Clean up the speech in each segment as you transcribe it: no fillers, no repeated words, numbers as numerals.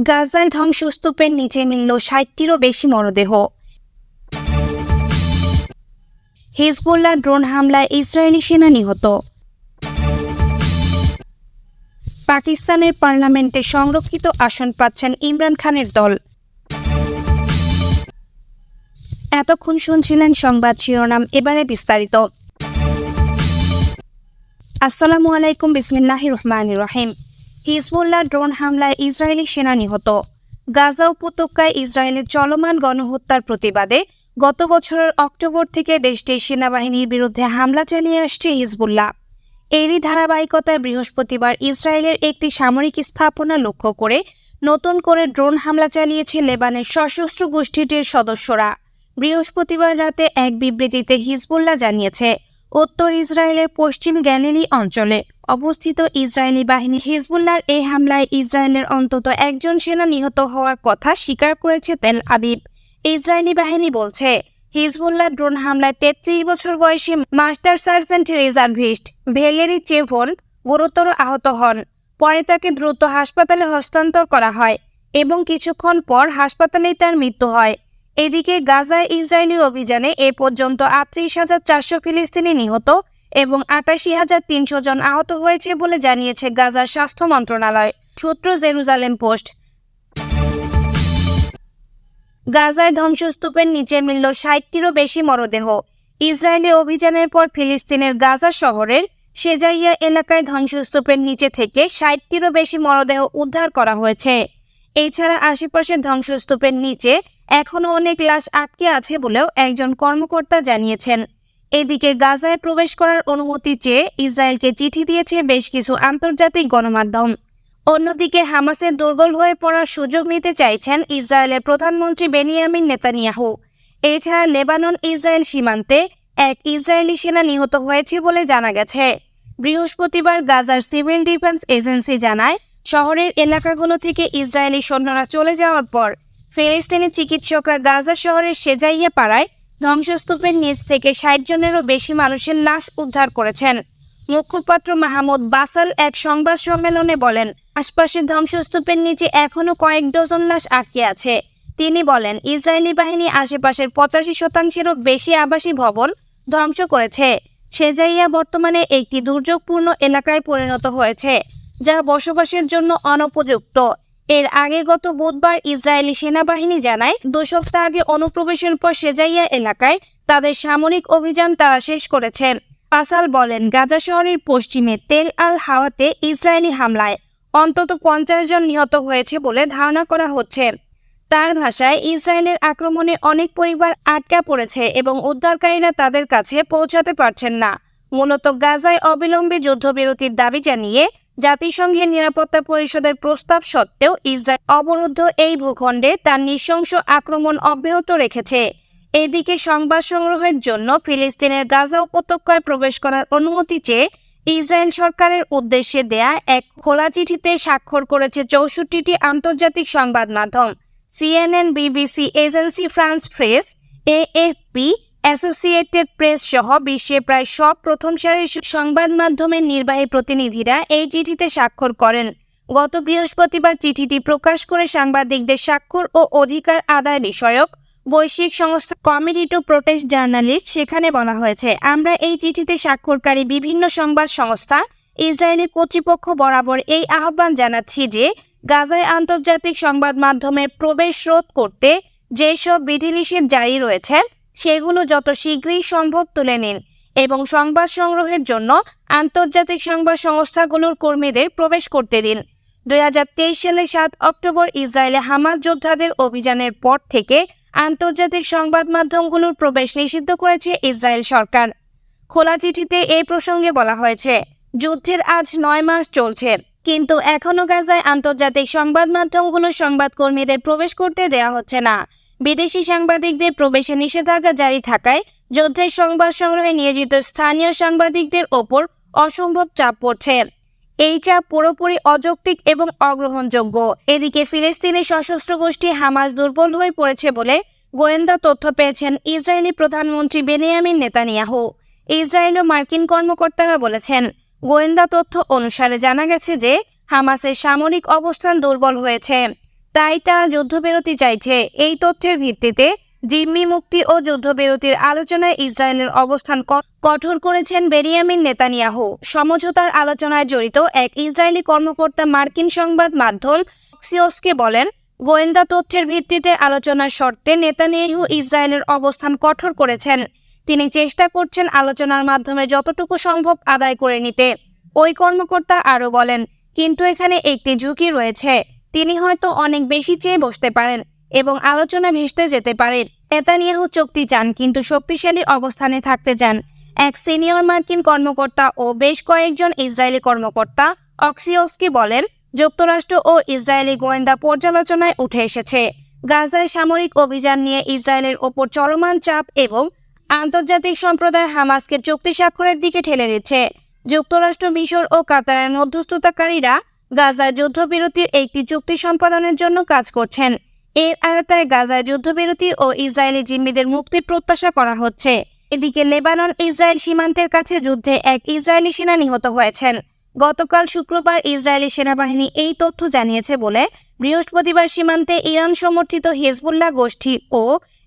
গাজায় ধ্বংসস্তূপের নিচে মিলল ৬০টিরও বেশি মরদেহ। হিজবুল্লাহ ড্রোন হামলায় ইসরায়েলি সেনা নিহত। পাকিস্তানের পার্লামেন্টে সংরক্ষিত আসন পাচ্ছেন ইমরান খানের দল। এতক্ষণ শুনছিলেন সংবাদ শিরোনাম, এবারে বিস্তারিত। আসসালামু আলাইকুম, বিসমিল্লাহির রহমানির রহিম। হিজবুল্লাহ ড্রোন হামলায় ইসরায়েলি সেনা নিহত। গাজা উপত্যকায় ইসরায়েলের চলমান গণহত্যার প্রতিবাদে গত বছরের অক্টোবর থেকে দেশটির সেনাবাহিনীর বিরুদ্ধে হামলা চালিয়ে আসছে হিজবুল্লাহ। এরই ধারাবাহিকতায় বৃহস্পতিবার ইসরায়েলের একটি সামরিক স্থাপনা লক্ষ্য করে নতুন করে ড্রোন হামলা চালিয়েছে লেবানের সশস্ত্র গোষ্ঠীটির সদস্যরা। বৃহস্পতিবার রাতে এক বিবৃতিতে হিজবুল্লাহ জানিয়েছে, উত্তর ইসরায়েলের পশ্চিম গ্যালিলি অঞ্চলে অবস্থিত ইসরায়েলি বাহিনী হিজবুল্লাহর এই হামলায় ইসরায়েলের অন্তত একজন সেনা নিহত হওয়ার কথা স্বীকার করেছে তেল আবিব। ইসরায়েলি বাহিনী বলছে, হিজবুল্লাহ ড্রোন হামলায় ৩৩ বছর বয়সী master sergeant reservist Valerie seven গুরুতর আহত হন। পরে তাকে দ্রুত হাসপাতালে হস্তান্তর করা হয় এবং কিছুক্ষণ পর হাসপাতালেই তার মৃত্যু হয়। এদিকে গাজায় ইসরায়েলি অভিযানে এ পর্যন্ত ৩৮,৪০০ ফিলিস্তিনি নিহত এবং ৮৮,৩০০ জন আহত হয়েছে বলে জানিয়েছে গাজার স্বাস্থ্য মন্ত্রণালয়। সূত্র জেরুজালেম পোস্ট। গাজায় ধ্বংসস্তূপের নিচে মিলল ৬০টিরও বেশি মরদেহ। ইসরায়েলি অভিযানের পর ফিলিস্তিনের গাজা শহরের শেজাইয়া এলাকায় ধ্বংসস্তূপের নিচে থেকে ৬০টিরও বেশি মরদেহ উদ্ধার করা হয়েছে। এছাড়া আশেপাশের ধ্বংসস্তূপের নিচে এখনও অনেক লাশ আটকে আছে বলেও একজন কর্মকর্তা জানিয়েছেন। এদিকে গাজায় প্রবেশ করার অনুমতি চেয়ে ইসরায়েলকে চিঠি দিয়েছে বেশ কিছু আন্তর্জাতিক গণমাধ্যম। অন্যদিকে হামাসের দুর্বল হয়ে পড়ার সুযোগ নিতে চাইছেন ইসরায়েলের প্রধানমন্ত্রী বেনিয়ামিন নেতানিয়াহু। এছাড়া লেবানন ইসরায়েল সীমান্তে এক ইসরায়েলি সেনা নিহত হয়েছে বলে জানা গেছে। বৃহস্পতিবার গাজার সিভিল ডিফেন্স এজেন্সি জানায়, শহরের এলাকাগুলো থেকে ইসরায়েলি সৈন্যরা চলে যাওয়ার পর ফিলিস্তিনি চিকিৎসকরা গাজা শহরের শেজাইয়া পাড়ায় ধ্বংসস্তূপের নিচ থেকে ৬০ জনেরও বেশি মানুষের লাশ উদ্ধার করেছেন। মুখপাত্র মাহমুদ বাসাল এক সংবাদ সম্মেলনে বলেন, আশপাশের ধ্বংসস্তূপের নিচে এখনও কয়েক ডজন লাশ আটকে আছে। তিনি বলেন, ইসরায়েলি বাহিনী আশেপাশের ৮৫%-এরও বেশি আবাসিক ভবন ধ্বংস করেছে। শেজাইয়া বর্তমানে একটি দুর্যোগপূর্ণ এলাকায় পরিণত হয়েছে, যা বসবাসের জন্য অনুপযুক্ত। এর আগে গত বুধবার ইসরায়েলি সেনাবাহিনী জানায়, ২ সপ্তাহ আগে অনুপ্রবেশের পর শেজাইয়া এলাকায় তাদের সামরিক অভিযান তারা শেষ করেছে। পাসাল বলেন, গাজা শহরের পশ্চিমে তেল আল হাওয়াতে ইসরায়েলি হামলায় অন্তত ৫০ জন নিহত হয়েছে বলে ধারণা করা হচ্ছে। তার ভাষায়, ইসরায়েলের আক্রমণে অনেক পরিবার আটকা পড়েছে এবং উদ্ধারকারীরা তাদের কাছে পৌঁছাতে পারছেন না। মূলত গাজায় অবিলম্বে যুদ্ধবিরতির দাবি জানিয়ে জাতিসংঘের নিরাপত্তা পরিষদের প্রস্তাব সত্ত্বেও ইসরায়েল অবরুদ্ধ এই ভূখণ্ডে তার নৃশংস আক্রমণ অব্যাহত রেখেছে। এদিকে সংবাদ সংগ্রহের জন্য ফিলিস্তিনের গাজা উপত্যকায় প্রবেশ করার অনুমতি চেয়ে ইসরায়েল সরকারের উদ্দেশ্যে দেয়া এক খোলা চিঠিতে স্বাক্ষর করেছে ৬৪টি আন্তর্জাতিক সংবাদ মাধ্যম। CNN, BBC, agency France press, AFP, associated press সহ বিশ্বের প্রায় সব প্রথম সারির সংবাদ মাধ্যমের নির্বাহী প্রতিনিধিরা এই চিঠিতে স্বাক্ষর করেন। গত বৃহস্পতিবার চিঠিটি প্রকাশ করে সাংবাদিকদের স্বাক্ষর ও অধিকার আদায় বিষয়ক বৈশ্বিক সংস্থা কমিটি টু প্রোটেক্ট জার্নালিস্ট। সেখানে বলা হয়েছে, আমরা এই চিঠিতে স্বাক্ষরকারী বিভিন্ন সংবাদ সংস্থা ইসরায়েলি কর্তৃপক্ষ বরাবর এই আহ্বান জানাচ্ছি যে গাজায় আন্তর্জাতিক সংবাদ মাধ্যমের প্রবেশ রোধ করতে যেসব বিধিনিষেধ জারি রয়েছে সেগুলো যত শীঘ্রই সম্ভব তুলে নিন এবং সংবাদ সংগ্রহের জন্য আন্তর্জাতিক সংবাদ সংস্থাগুলোর কর্মীদের প্রবেশ করতে দিন। ২০২৩ সালের ৭ অক্টোবর ইসরায়েলে হামাস যোদ্ধাদের অভিযানের পর থেকে আন্তর্জাতিক সংবাদ মাধ্যমগুলোর প্রবেশ নিষিদ্ধ করেছে ইসরায়েল সরকার। খোলা চিঠিতে এই প্রসঙ্গে বলা হয়েছে, যুদ্ধের আজ ৯ মাস চলছে, কিন্তু এখনও গাজায় আন্তর্জাতিক সংবাদ মাধ্যমগুলোর সংবাদকর্মীদের প্রবেশ করতে দেওয়া হচ্ছে না। বিদেশি সাংবাদিকদের প্রবেশে নিষেধাজ্ঞা জারি থাকায় যুদ্ধের সংবাদ সংগ্রহে নিয়োজিত স্থানীয় সাংবাদিকদের ওপর অসম্ভব চাপ পড়ছে। এই চাপ পুরোপুরি অযৌক্তিক এবং অগ্রহণযোগ্য। এদিকে ফিলিস্তিনি সশস্ত্র গোষ্ঠী হামাস দুর্বল হয়ে পড়েছে বলে গোয়েন্দা তথ্য পেয়েছেন ইসরায়েলি প্রধানমন্ত্রী বেনিয়ামিন নেতানিয়াহু। ইসরায়েল ও মার্কিন কর্মকর্তারা বলেছেন, গোয়েন্দা তথ্য অনুসারে জানা গেছে যে হামাসের সামরিক অবস্থান দুর্বল হয়েছে। তাই তারা যুদ্ধবিরতি চাইছে। এই তথ্যের ভিত্তিতে জিম্মি মুক্তি ও যুদ্ধবিরতির আলোচনায় ইসরায়েলের অবস্থান কঠোর করেছেন বেনিয়ামিন নেতানিয়াহু। সমঝোতার আলোচনায় জড়িত এক ইসরায়েলি কর্মকর্তা মার্কিন সংবাদ মাধ্যম অক্সিওসকে বলেন, গোয়েন্দা তথ্যের ভিত্তিতে আলোচনার শর্তে নেতানিয়াহু ইসরায়েলের অবস্থান কঠোর করেছেন। তিনি চেষ্টা করছেন আলোচনার মাধ্যমে যতটুকু সম্ভব আদায় করে নিতে। ওই কর্মকর্তা আরও বলেন, কিন্তু এখানে একটি ঝুঁকি রয়েছে। তিনি হয়তো অনেক বেশি চেয়ে বসতে পারেন এবং আলোচনা ভেস্তে যেতে পারে। নেতানিয়াহু চুক্তি চান, কিন্তু শক্তিশালী অবস্থানে থাকতে চান। এক সিনিয়র মার্কিন কর্মকর্তা ও বেশ কয়েকজন ইসরায়েলি কর্মকর্তা অক্সিওসকে বলেন, যুক্তরাষ্ট্র ও ইসরায়েলি গোয়েন্দা পর্যালোচনায় উঠে এসেছে। গাজায় সামরিক অভিযান নিয়ে ইসরায়েলের ওপর চলমান চাপ এবং আন্তর্জাতিক সম্প্রদায় হামাসকে চুক্তি স্বাক্ষরের দিকে ঠেলে দিচ্ছে। যুক্তরাষ্ট্র, মিশর ও কাতারের মধ্যস্থতাকারীরা গাজায় যুদ্ধবিরতির একটি চুক্তি সম্পাদনের জন্য কাজ করছেন। এর আওতায় গাজায় যুদ্ধবিরতি ও ইসরায়েলি জিম্মিদের মুক্তির প্রত্যাশা করা হচ্ছে। এদিকে লেবানন ইসরায়েল সীমান্তের কাছে যুদ্ধে এক ইসরায়েলি সেনা নিহত হয়েছেন। গতকাল শুক্রবার ইসরায়েলি সেনাবাহিনী এই তথ্য জানিয়েছে বলে বৃহস্পতিবার সীমান্তে ইরান সমর্থিত হিজবুল্লাহ গোষ্ঠী ও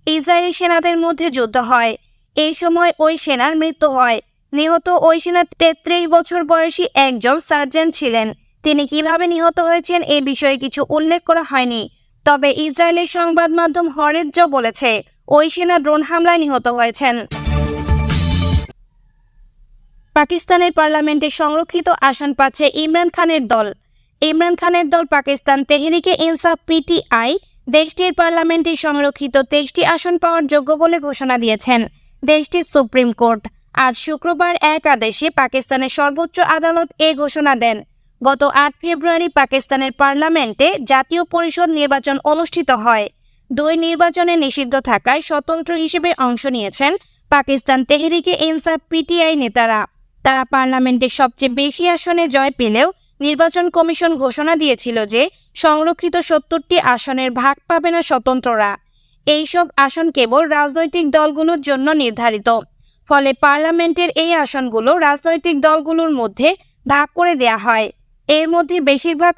ইসরায়েলি সেনাদের মধ্যে যুদ্ধ হয়। এই সময় ওই সেনার মৃত্যু হয়। নিহত ওই সেনা 33 বছর বয়সী একজন সার্জেন্ট ছিলেন। তিনি কিভাবে নিহত হয়েছেন এ বিষয়ে কিছু উল্লেখ করা হয়নি। তবে ইসরায়েলের সংবাদ মাধ্যম হরেৎজ বলেছে, ওই সেনা ড্রোন হামলায় নিহত হয়েছেন। পাকিস্তানের পার্লামেন্টে সংরক্ষিত আসন পাচ্ছে ইমরান খানের দল। ইমরান খানের দল পাকিস্তান তেহরিকে ইনসাফ পিটিআই দেশটির পার্লামেন্টে সংরক্ষিত 23টি আসন পাওয়ার যোগ্য বলে ঘোষণা দিয়েছেন দেশটির সুপ্রিম কোর্ট। আজ শুক্রবার এক আদেশে পাকিস্তানের সর্বোচ্চ আদালত এ ঘোষণা দেন। গত 8 ফেব্রুয়ারি পাকিস্তানের পার্লামেন্টে জাতীয় পরিষদ নির্বাচন অনুষ্ঠিত হয়। 2 নির্বাচনে নিষিদ্ধ থাকায় স্বতন্ত্র হিসেবে অংশ নিয়েছেন পাকিস্তান তেহরিকে ইনসাফ পিটিআই নেতারা। তারা পার্লামেন্টের সবচেয়ে বেশি আসনে জয় পেলেও নির্বাচন কমিশন ঘোষণা দিয়েছিল যে সংরক্ষিত 70টি আসনের ভাগ পাবে না স্বতন্ত্ররা। এইসব আসন কেবল রাজনৈতিক দলগুলোর জন্য নির্ধারিত। ফলে পার্লামেন্টের এই আসনগুলো রাজনৈতিক দলগুলোর মধ্যে ভাগ করে দেয়া হয়। এর মধ্যে বেশিরভাগ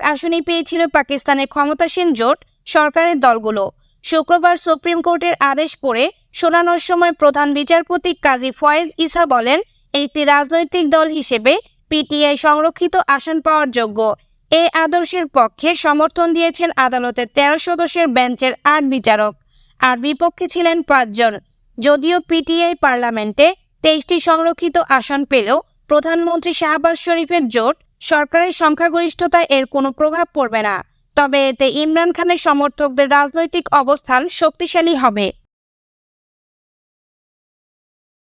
আসনই পেয়েছিল পাকিস্তানের ক্ষমতাসীন জোট সরকারের দলগুলো। শুক্রবার সুপ্রিম কোর্টের আদেশ পড়ে শোনানোর সময় প্রধান বিচারপতি কাজী ফয়েজ ইসা বলেন, একটি রাজনৈতিক দল হিসেবে পিটিআই সংরক্ষিত আসন পাওয়ার যোগ্য। এই আদর্শের পক্ষে সমর্থন দিয়েছেন আদালতের 13 সদস্যের বেঞ্চের 8 বিচারক, আর বিপক্ষে ছিলেন 5 জন। যদিও পিটিআই পার্লামেন্টে 23টি সংরক্ষিত আসন পেলেও প্রধানমন্ত্রী শাহবাজ শরীফের জোট সরকারের সংখ্যাগরিষ্ঠতায় এর কোনো প্রভাব পড়বে না। তবে এতে ইমরান খানের সমর্থকদের রাজনৈতিক অবস্থান শক্তিশালী হবে।